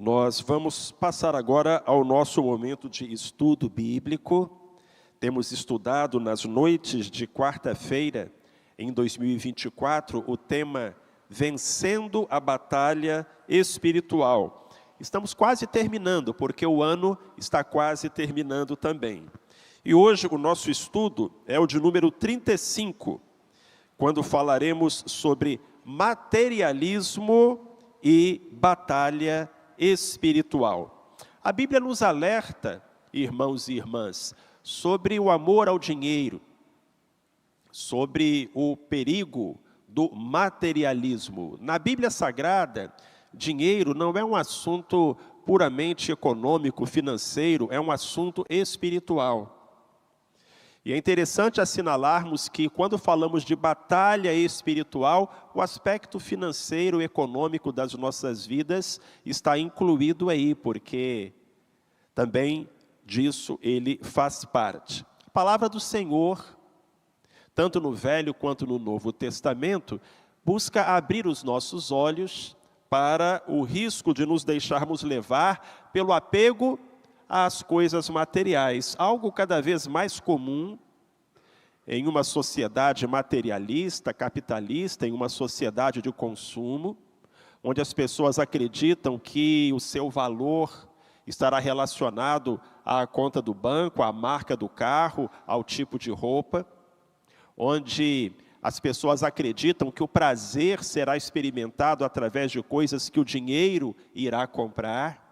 Nós vamos passar agora ao nosso momento de estudo bíblico. Temos estudado nas noites de quarta-feira, em 2024, o tema Vencendo a Batalha Espiritual. Estamos quase terminando, porque o ano está quase terminando também. E hoje o nosso estudo é o de número 35, quando falaremos sobre materialismo e batalha espiritual. A Bíblia nos alerta, irmãos e irmãs, sobre o amor ao dinheiro, sobre o perigo do materialismo. Na Bíblia Sagrada, dinheiro não é um assunto puramente econômico, financeiro, é um assunto espiritual. E é interessante assinalarmos que, quando falamos de batalha espiritual, o aspecto financeiro e econômico das nossas vidas está incluído aí, porque também disso ele faz parte. A palavra do Senhor, tanto no Velho quanto no Novo Testamento, busca abrir os nossos olhos para o risco de nos deixarmos levar pelo apego às coisas materiais, algo cada vez mais comum em uma sociedade materialista, capitalista, em uma sociedade de consumo, onde as pessoas acreditam que o seu valor estará relacionado à conta do banco, à marca do carro, ao tipo de roupa, onde as pessoas acreditam que o prazer será experimentado através de coisas que o dinheiro irá comprar.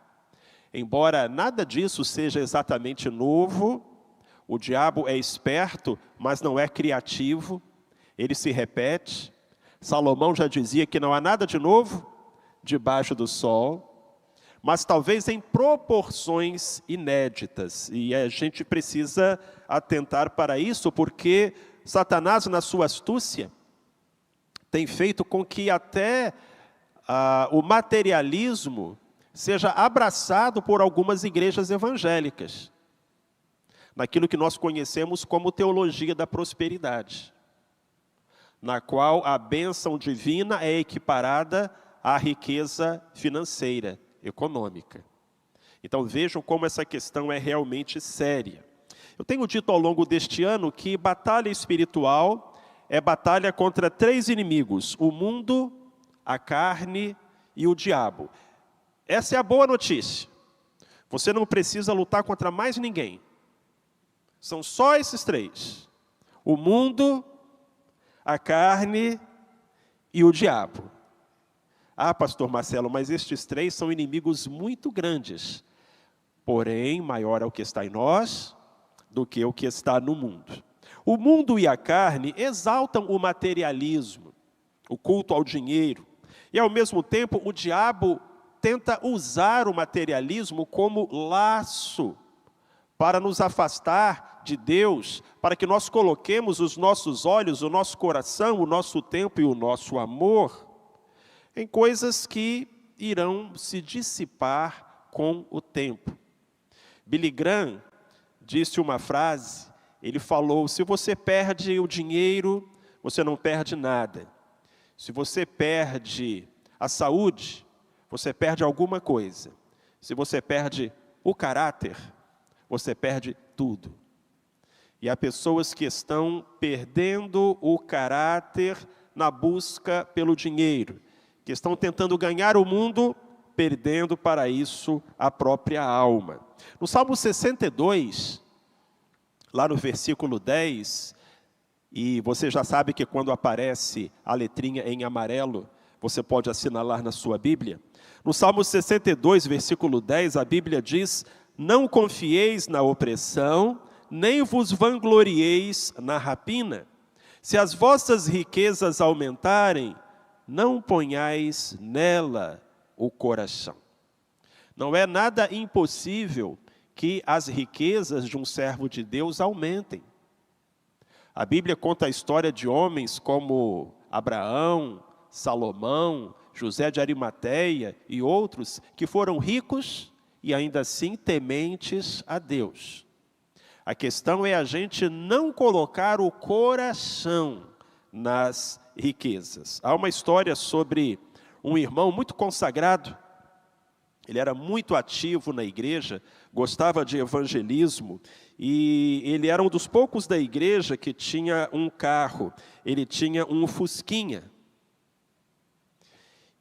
Embora nada disso seja exatamente novo, o diabo é esperto, mas não é criativo, ele se repete. Salomão já dizia que não há nada de novo debaixo do sol, mas talvez em proporções inéditas. E a gente precisa atentar para isso, porque Satanás, na sua astúcia, tem feito com que até o materialismo seja abraçado por algumas igrejas evangélicas, naquilo que nós conhecemos como teologia da prosperidade, na qual a bênção divina é equiparada à riqueza financeira, econômica. Então vejam como essa questão é realmente séria. Eu tenho dito ao longo deste ano que batalha espiritual é batalha contra 3 inimigos: o mundo, a carne e o diabo. Essa é a boa notícia. Você não precisa lutar contra mais ninguém. São só esses 3. O mundo, a carne e o diabo. Ah, pastor Marcelo, mas estes 3 são inimigos muito grandes. Porém, maior é o que está em nós do que o que está no mundo. O mundo e a carne exaltam o materialismo, o culto ao dinheiro. E, ao mesmo tempo, o diabo tenta usar o materialismo como laço para nos afastar de Deus, para que nós coloquemos os nossos olhos, o nosso coração, o nosso tempo e o nosso amor em coisas que irão se dissipar com o tempo. Billy Graham disse uma frase, ele falou: se você perde o dinheiro, você não perde nada. Se você perde a saúde, você perde alguma coisa. Se você perde o caráter, você perde tudo. E há pessoas que estão perdendo o caráter na busca pelo dinheiro, que estão tentando ganhar o mundo, perdendo para isso a própria alma. No Salmo 62, lá no versículo 10, e você já sabe que quando aparece a letrinha em amarelo, você pode assinalar na sua Bíblia. No Salmo 62, versículo 10, a Bíblia diz: não confieis na opressão, nem vos vanglorieis na rapina. Se as vossas riquezas aumentarem, não ponhais nela o coração. Não é nada impossível que as riquezas de um servo de Deus aumentem. A Bíblia conta a história de homens como Abraão, Salomão, José de Arimateia e outros que foram ricos e ainda assim tementes a Deus. A questão é a gente não colocar o coração nas riquezas. Há uma história sobre um irmão muito consagrado, Ele era muito ativo na igreja, gostava de evangelismo, e ele era um dos poucos da igreja que tinha um carro. Ele tinha um Fusquinha.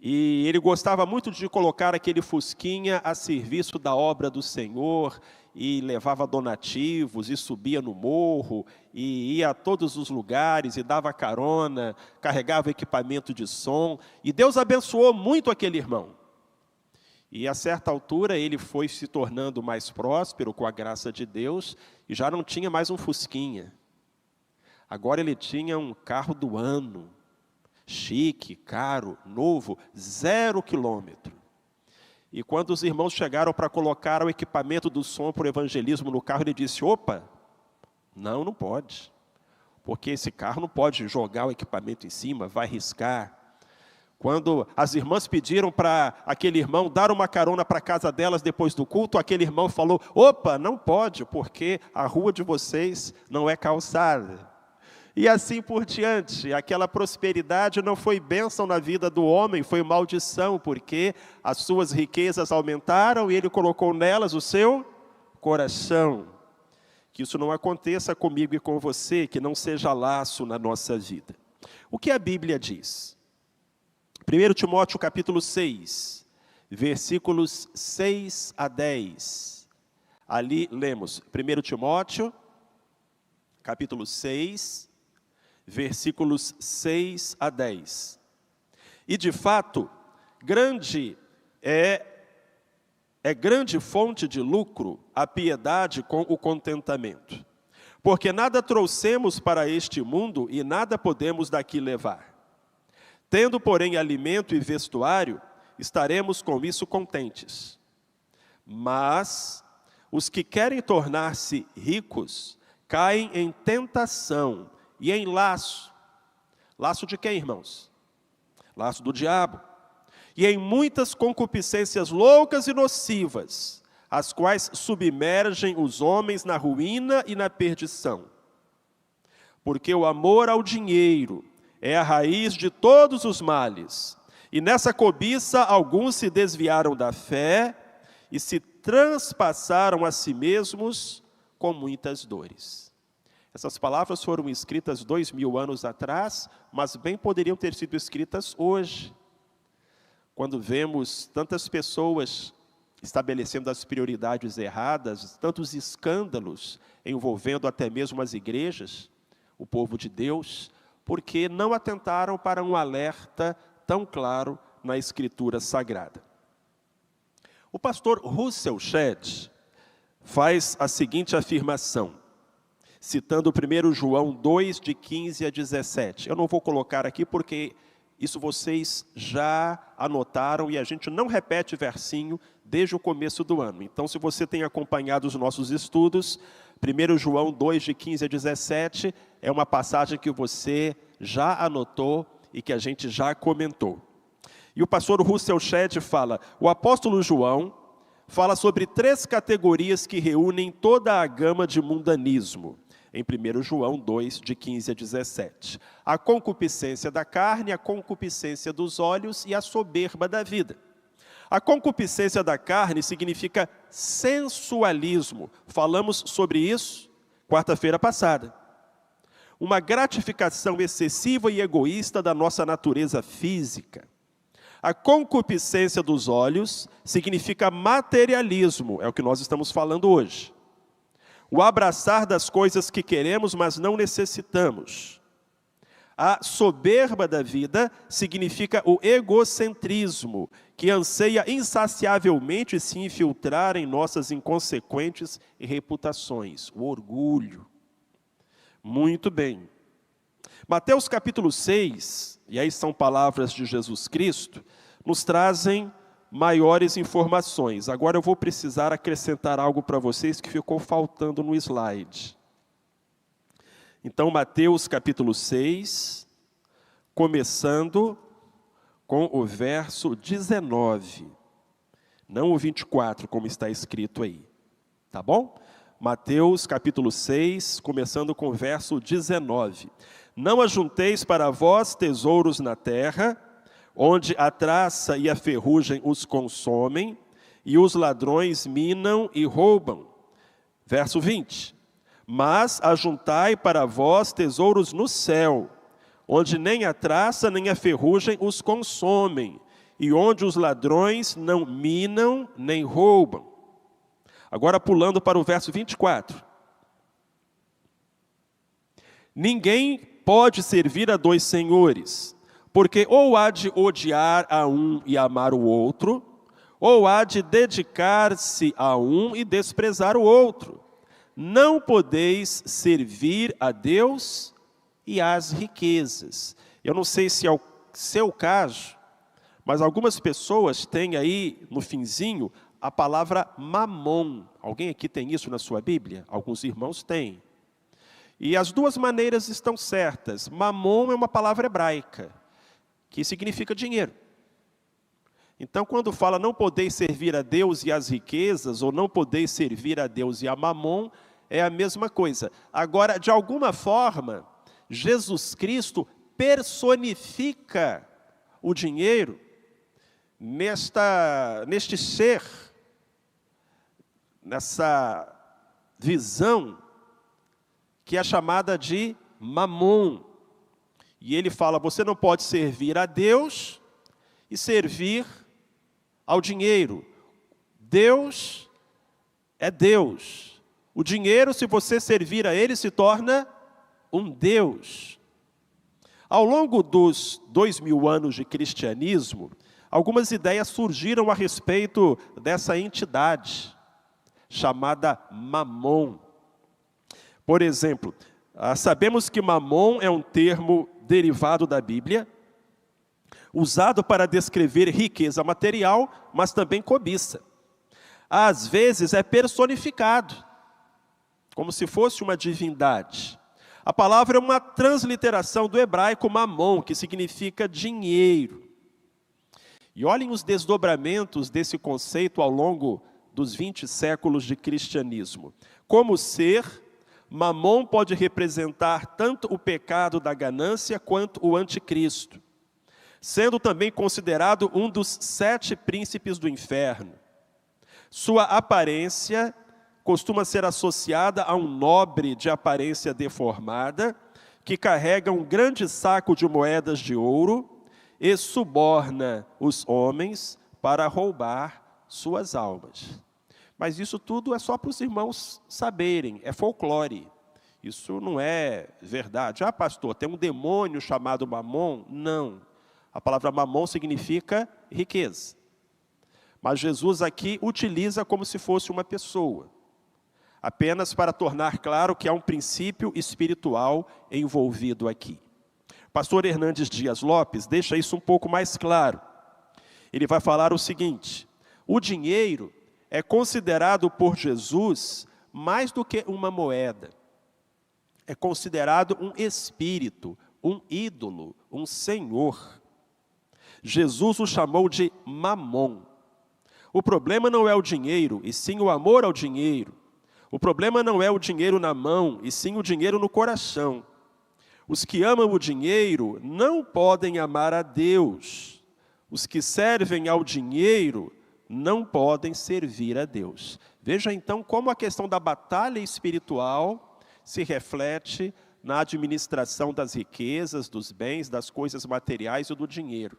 E ele gostava muito de colocar aquele Fusquinha a serviço da obra do Senhor, e levava donativos, e subia no morro, e ia a todos os lugares, e dava carona, carregava equipamento de som, e Deus abençoou muito aquele irmão. E a certa altura ele foi se tornando mais próspero com a graça de Deus, e já não tinha mais um Fusquinha. Agora ele tinha um carro do ano, chique, caro, novo, 0 quilômetro. E quando os irmãos chegaram para colocar o equipamento do som para o evangelismo no carro, ele disse: opa, não pode. Porque esse carro não pode jogar o equipamento em cima, vai riscar. Quando as irmãs pediram para aquele irmão dar uma carona para a casa delas depois do culto, aquele irmão falou: opa, não pode, porque a rua de vocês não é calçada. E assim por diante. Aquela prosperidade não foi bênção na vida do homem, foi maldição, porque as suas riquezas aumentaram e ele colocou nelas o seu coração. Que isso não aconteça comigo e com você, que não seja laço na nossa vida. O que a Bíblia diz? 1 Timóteo capítulo 6, versículos 6 a 10. Ali lemos 1 Timóteo, capítulo 6, versículos 6 a 10. E de fato, grande fonte de lucro a piedade com o contentamento. Porque nada trouxemos para este mundo e nada podemos daqui levar. Tendo, porém, alimento e vestuário, estaremos com isso contentes. Mas os que querem tornar-se ricos caem em tentação e em laço. Laço de quem, irmãos? Laço do diabo. E em muitas concupiscências loucas e nocivas, as quais submergem os homens na ruína e na perdição. Porque o amor ao dinheiro é a raiz de todos os males. E nessa cobiça alguns se desviaram da fé e se transpassaram a si mesmos com muitas dores. Essas palavras foram escritas 2000 anos atrás, mas bem poderiam ter sido escritas hoje. Quando vemos tantas pessoas estabelecendo as prioridades erradas, tantos escândalos envolvendo até mesmo as igrejas, o povo de Deus, porque não atentaram para um alerta tão claro na Escritura Sagrada. O pastor Russell Shedd faz a seguinte afirmação, citando 1 João 2, de 15 a 17. Eu não vou colocar aqui porque isso vocês já anotaram e a gente não repete versinho desde o começo do ano. Então, se você tem acompanhado os nossos estudos, 1 João 2, de 15 a 17, é uma passagem que você já anotou e que a gente já comentou. E o pastor Russell Shedd fala, o apóstolo João fala sobre 3 categorias que reúnem toda a gama de mundanismo. Em 1 João 2, de 15 a 17. A concupiscência da carne, a concupiscência dos olhos e a soberba da vida. A concupiscência da carne significa sensualismo. Falamos sobre isso quarta-feira passada. Uma gratificação excessiva e egoísta da nossa natureza física. A concupiscência dos olhos significa materialismo, é o que nós estamos falando hoje. O abraçar das coisas que queremos, mas não necessitamos. A soberba da vida significa o egocentrismo, que anseia insaciavelmente se infiltrar em nossas inconsequentes reputações. O orgulho. Muito bem. Mateus capítulo 6, e aí são palavras de Jesus Cristo, nos trazem maiores informações. Agora eu vou precisar acrescentar algo para vocês que ficou faltando no slide. Então, Mateus capítulo 6, começando com o verso 19. Não o 24, como está escrito aí. Tá bom? Mateus capítulo 6, começando com o verso 19. Não ajunteis para vós tesouros na terra, onde a traça e a ferrugem os consomem, e os ladrões minam e roubam. Verso 20. Mas ajuntai para vós tesouros no céu, onde nem a traça nem a ferrugem os consomem, e onde os ladrões não minam nem roubam. Agora pulando para o verso 24. Ninguém pode servir a dois senhores, porque ou há de odiar a um e amar o outro, ou há de dedicar-se a um e desprezar o outro. Não podeis servir a Deus e às riquezas. Eu não sei se é o seu caso, mas algumas pessoas têm aí, no finzinho, a palavra mamon. Alguém aqui tem isso na sua Bíblia? Alguns irmãos têm. E as duas maneiras estão certas. Mamon é uma palavra hebraica, que significa dinheiro. Então, quando fala não podeis servir a Deus e às riquezas, ou não podeis servir a Deus e a mamon, é a mesma coisa. Agora, de alguma forma, Jesus Cristo personifica o dinheiro neste ser, nessa visão que é chamada de mamon. E ele fala, você não pode servir a Deus e servir ao dinheiro. Deus é Deus. O dinheiro, se você servir a ele, se torna um Deus. Ao longo dos 2000 anos de cristianismo, algumas ideias surgiram a respeito dessa entidade, chamada mamon. Por exemplo, sabemos que mamon é um termo derivado da Bíblia, usado para descrever riqueza material, mas também cobiça. Às vezes é personificado, como se fosse uma divindade. A palavra é uma transliteração do hebraico mamon, que significa dinheiro. E olhem os desdobramentos desse conceito ao longo dos 20 séculos de cristianismo. Como ser, mamon pode representar tanto o pecado da ganância quanto o anticristo, sendo também considerado um dos 7 príncipes do inferno. Sua aparência costuma ser associada a um nobre de aparência deformada, que carrega um grande saco de moedas de ouro e suborna os homens para roubar suas almas. Mas isso tudo é só para os irmãos saberem, é folclore. Isso não é verdade. Ah, pastor, tem um demônio chamado mamon? Não. A palavra mamon significa riqueza. Mas Jesus aqui utiliza como se fosse uma pessoa, apenas para tornar claro que há um princípio espiritual envolvido aqui. Pastor Hernandes Dias Lopes deixa isso um pouco mais claro. Ele vai falar o seguinte: o dinheiro é considerado por Jesus mais do que uma moeda. É considerado um espírito, um ídolo, um senhor. Jesus o chamou de mamon. O problema não é o dinheiro, e sim o amor ao dinheiro. O problema não é o dinheiro na mão, e sim o dinheiro no coração. Os que amam o dinheiro não podem amar a Deus. Os que servem ao dinheiro não podem servir a Deus. Veja então como a questão da batalha espiritual se reflete na administração das riquezas, dos bens, das coisas materiais e do dinheiro.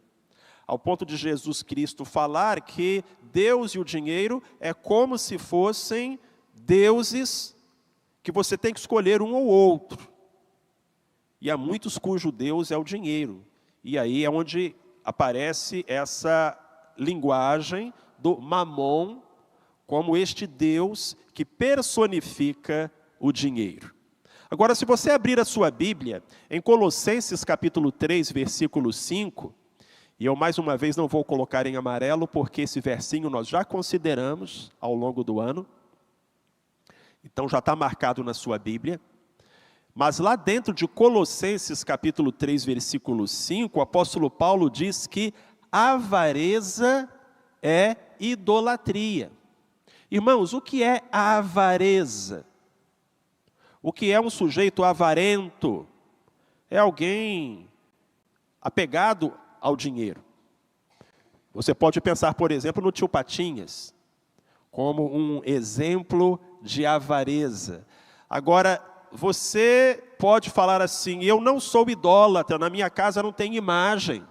Ao ponto de Jesus Cristo falar que Deus e o dinheiro é como se fossem deuses que você tem que escolher um ou outro. E há muitos cujo Deus é o dinheiro. E aí é onde aparece essa linguagem do mamon como este Deus que personifica o dinheiro. Agora, se você abrir a sua Bíblia, em Colossenses capítulo 3, versículo 5, e eu mais uma vez não vou colocar em amarelo, porque esse versinho nós já consideramos ao longo do ano, então já está marcado na sua Bíblia. Mas lá dentro de Colossenses capítulo 3, versículo 5, o apóstolo Paulo diz que avareza é idolatria. Irmãos, o que é a avareza? O que é um sujeito avarento? É alguém apegado ao dinheiro. Você pode pensar, por exemplo, no tio Patinhas. como um exemplo de avareza. Agora, você pode falar assim: eu não sou idólatra, na minha casa não tem imagem.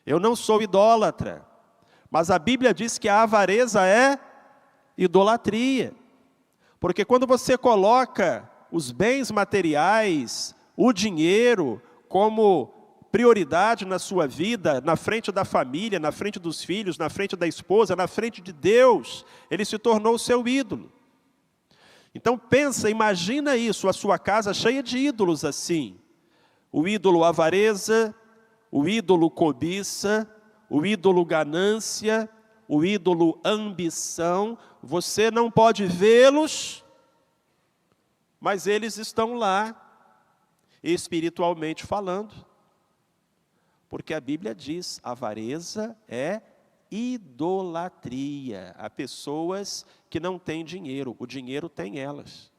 Eu não sou idólatra. Mas a Bíblia diz que a avareza é idolatria. Porque quando você coloca os bens materiais, o dinheiro, como prioridade na sua vida, na frente da família, na frente dos filhos, na frente da esposa, na frente de Deus, ele se tornou o seu ídolo. Então pensa, imagina isso, a sua casa cheia de ídolos assim. O ídolo avareza, o ídolo cobiça, o ídolo ganância, o ídolo ambição. Você não pode vê-los, mas eles estão lá, espiritualmente falando. Porque a Bíblia diz, avareza é idolatria. Há pessoas que não têm dinheiro, o dinheiro tem elas.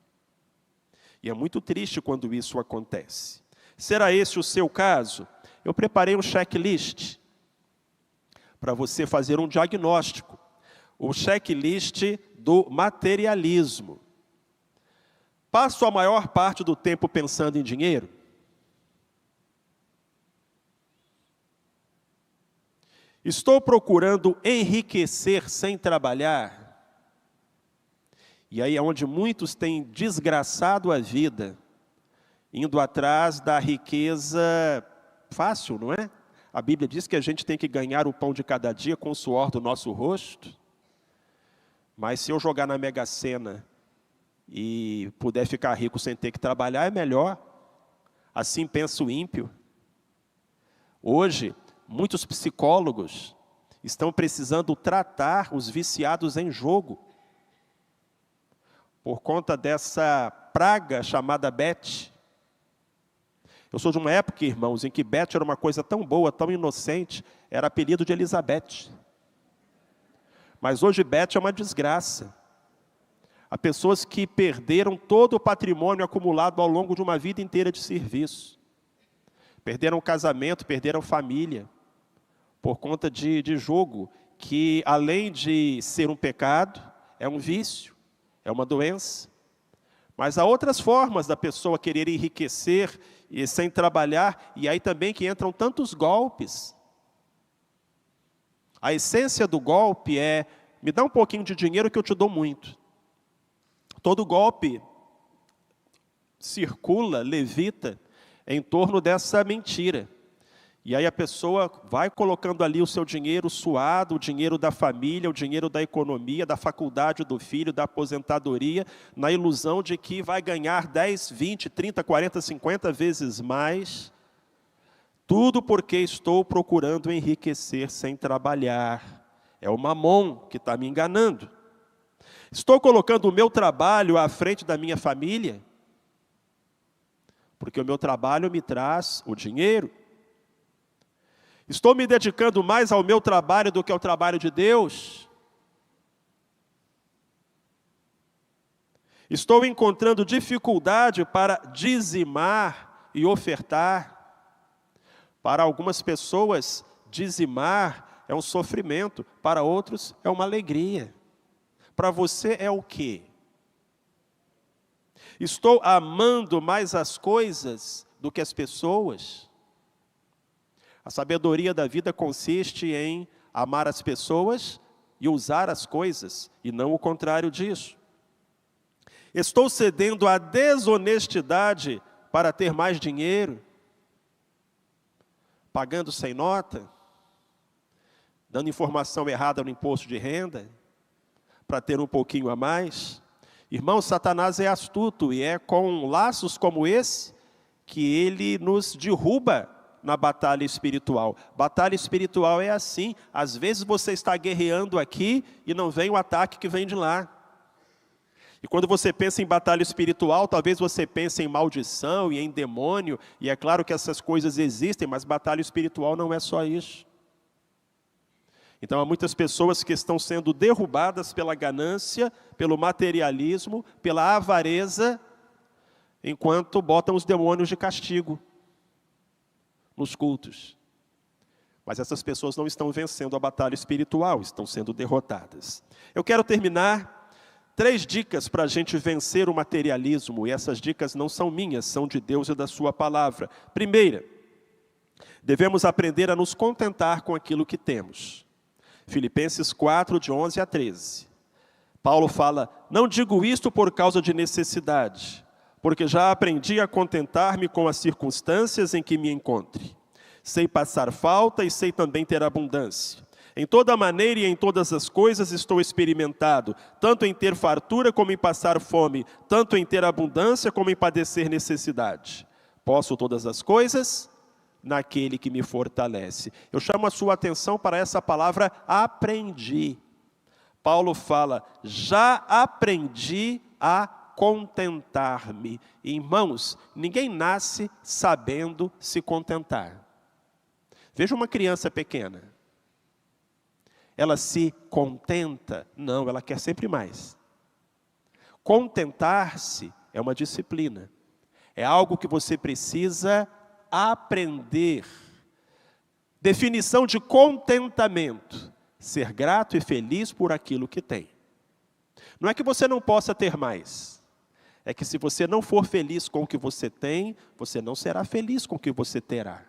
E é muito triste quando isso acontece. Será esse o seu caso? Eu preparei um checklist para você fazer um diagnóstico. O checklist do materialismo. Passo a maior parte do tempo pensando em dinheiro? Estou procurando enriquecer sem trabalhar? E aí é onde muitos têm desgraçado a vida, indo atrás da riqueza fácil, não é? A Bíblia diz que a gente tem que ganhar o pão de cada dia com o suor do nosso rosto. Mas se eu jogar na Mega Sena e puder ficar rico sem ter que trabalhar, é melhor. Assim pensa o ímpio. Hoje, muitos psicólogos estão precisando tratar os viciados em jogo, por conta dessa praga chamada bet. Eu sou de uma época, irmãos, em que bet era uma coisa tão boa, tão inocente, era apelido de Elizabeth. Mas hoje bet é uma desgraça. Há pessoas que perderam todo o patrimônio acumulado ao longo de uma vida inteira de serviço. Perderam o casamento, perderam família, por conta de jogo, que além de ser um pecado, é um vício, é uma doença. Mas há outras formas da pessoa querer enriquecer e sem trabalhar, e aí também que entram tantos golpes. A essência do golpe é, me dá um pouquinho de dinheiro que eu te dou muito. Todo golpe circula, levita, em torno dessa mentira. E aí a pessoa vai colocando ali o seu dinheiro suado, o dinheiro da família, o dinheiro da economia, da faculdade do filho, da aposentadoria, na ilusão de que vai ganhar 10, 20, 30, 40, 50 vezes mais. Tudo porque estou procurando enriquecer sem trabalhar. É o mamon que está me enganando. Estou colocando o meu trabalho à frente da minha família, porque o meu trabalho me traz o dinheiro. Estou me dedicando mais ao meu trabalho do que ao trabalho de Deus. Estou encontrando dificuldade para dizimar e ofertar. Para algumas pessoas, dizimar é um sofrimento, para outros é uma alegria. Para você é o quê? Estou amando mais as coisas do que as pessoas? A sabedoria da vida consiste em amar as pessoas e usar as coisas, e não o contrário disso. Estou cedendo à desonestidade para ter mais dinheiro? Pagando sem nota? Dando informação errada no imposto de renda? Para ter um pouquinho a mais? Irmão, Satanás é astuto, e é com laços como esse que ele nos derruba na batalha espiritual. Batalha espiritual é assim, às vezes você está guerreando aqui e não vem o ataque que vem de lá. E quando você pensa em batalha espiritual, talvez você pense em maldição e em demônio, e é claro que essas coisas existem, mas batalha espiritual não é só isso. Então há muitas pessoas que estão sendo derrubadas pela ganância, pelo materialismo, pela avareza, enquanto botam os demônios de castigo nos cultos. Mas essas pessoas não estão vencendo a batalha espiritual, estão sendo derrotadas. Eu quero terminar 3 dicas para a gente vencer o materialismo, e essas dicas não são minhas, são de Deus e da sua palavra. Primeira, devemos aprender a nos contentar com aquilo que temos. Filipenses 4, de 11 a 13. Paulo fala, não digo isto por causa de necessidade, porque já aprendi a contentar-me com as circunstâncias em que me encontre. Sei passar falta e sei também ter abundância. Em toda maneira e em todas as coisas estou experimentado, tanto em ter fartura como em passar fome, tanto em ter abundância como em padecer necessidade. Posso todas as coisas naquele que me fortalece. Eu chamo a sua atenção para essa palavra aprendi. Paulo fala, já aprendi a contentar-me. Irmãos, ninguém nasce sabendo se contentar. Veja uma criança pequena. Ela se contenta? Não, ela quer sempre mais. Contentar-se é uma disciplina. É algo que você precisa aprender. Definição de contentamento: ser grato e feliz por aquilo que tem. Não é que você não possa ter mais. É que se você não for feliz com o que você tem, você não será feliz com o que você terá.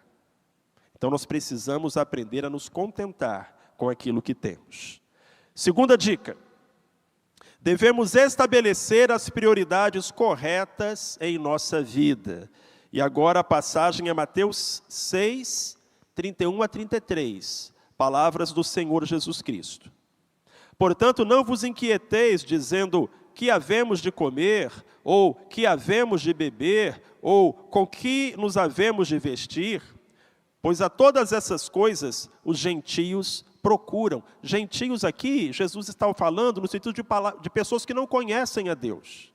Então nós precisamos aprender a nos contentar com aquilo que temos. Segunda dica: devemos estabelecer as prioridades corretas em nossa vida. E agora a passagem é Mateus 6, 31 a 33, palavras do Senhor Jesus Cristo. Portanto, não vos inquieteis, dizendo, que havemos de comer, ou que havemos de beber, ou com que nos havemos de vestir, pois a todas essas coisas os gentios procuram. Gentios aqui, Jesus estava falando no sentido de pessoas que não conhecem a Deus.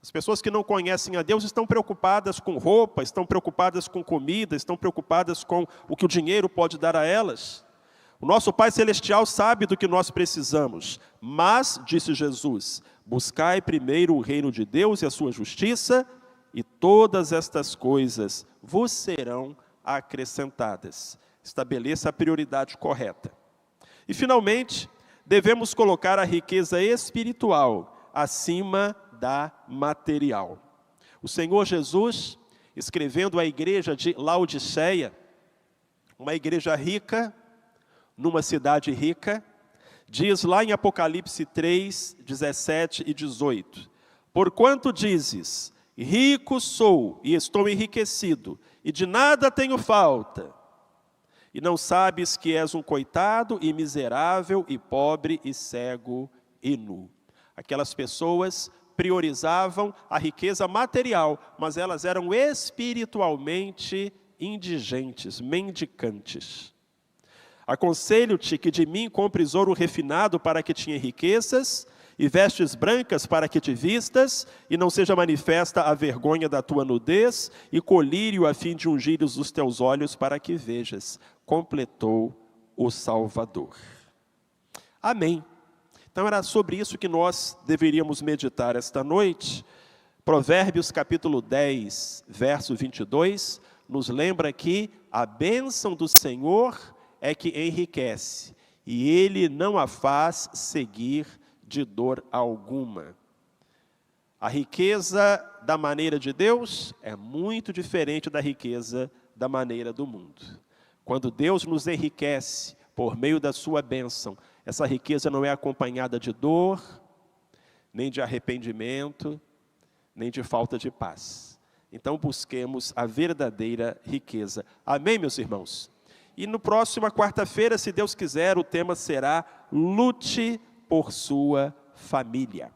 As pessoas que não conhecem a Deus estão preocupadas com roupa, estão preocupadas com comida, estão preocupadas com o que o dinheiro pode dar a elas. O nosso Pai Celestial sabe do que nós precisamos, mas, disse Jesus, buscai primeiro o reino de Deus e a sua justiça, e todas estas coisas vos serão acrescentadas. Estabeleça a prioridade correta. E, finalmente, devemos colocar a riqueza espiritual acima da material. O Senhor Jesus, escrevendo à igreja de Laodiceia, uma igreja rica, numa cidade rica, diz lá em Apocalipse 3, 17 e 18, porquanto dizes, rico sou e estou enriquecido, e de nada tenho falta, e não sabes que és um coitado e miserável e pobre e cego e nu. Aquelas pessoas priorizavam a riqueza material, mas elas eram espiritualmente indigentes, mendicantes. Aconselho-te que de mim compres ouro refinado para que te enriqueças, e vestes brancas para que te vistas, e não seja manifesta a vergonha da tua nudez, e colírio a fim de ungires os teus olhos para que vejas. Completou o Salvador. Amém. Então era sobre isso que nós deveríamos meditar esta noite. Provérbios capítulo 10, verso 22, nos lembra que a bênção do Senhor é que enriquece, e Ele não a faz seguir de dor alguma. A riqueza da maneira de Deus é muito diferente da riqueza da maneira do mundo. Quando Deus nos enriquece por meio da sua bênção, essa riqueza não é acompanhada de dor, nem de arrependimento, nem de falta de paz. Então busquemos a verdadeira riqueza. Amém, meus irmãos? E no próximo quarta-feira, se Deus quiser, o tema será lute por sua família.